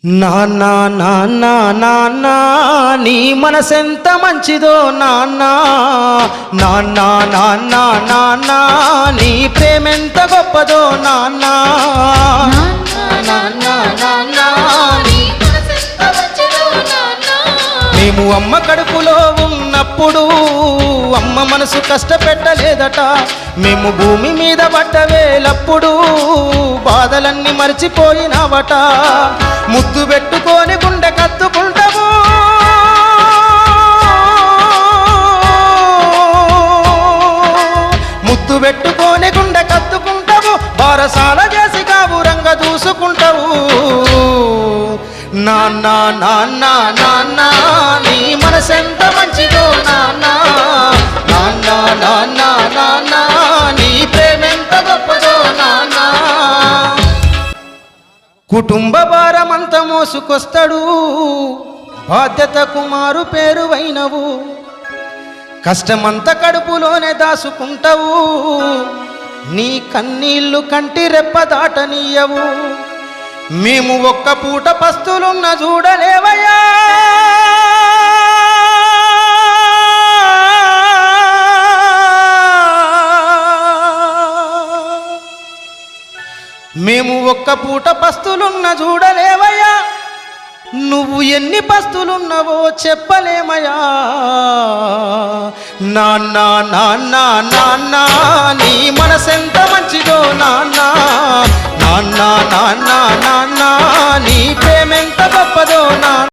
నాన్న నాన్న నాన్న నీ మనసెంత మంచిదో నాన్న నాన్న నాన్న నాన్న నీ ప్రేమెంత గొప్పదో నాన్న నాన్న నాన్న నీ మనసెంత మంచిదో నాన్న మేము అమ్మ కడుపులో ఉన్నప్పుడు అమ్మ మనసు కష్టపెట్టలేదట మేము భూమి మీద పడ్డవేలప్పుడు బాధలన్నీ మర్చిపోయినావట ముద్దు పెట్టుకొని గుండె కత్తుకుంటాము ముద్దు పెట్టుకొని గుండె కత్తుకుంటాము బారసాల చేసి కావురంగ దూసుకుంటావు నాన్న నాన్న నాన్న నీ మనసెంత మంచిదో నాన్న నాన్న నాన్న నాన్న నీ ప్రేమెంత గొప్పదో నాన్న కుటుంబ భారమంత మోసుకొస్తాడు బాధ్యత కుమారు పేరువైనవు కష్టమంత కడుపులోనే దాసుకుంటావు నీ కన్నీళ్లు కంటి రెప్ప దాటనీయవు మేము ఒక్క పూట పస్తులున్న చూడలేవయ్యా మేము ఒక్క పూట పస్తులున్న చూడలేవయ్యా నువ్వు ఎన్ని పస్తులున్నావో చెప్పలేమయ్యా నాన్న నాన్న నాన్న నీ మనసెంత మంచిదో నాన్న నాన్న నాన్న నాన్న నీ ప్రేమెంత గొప్పదో నాన్న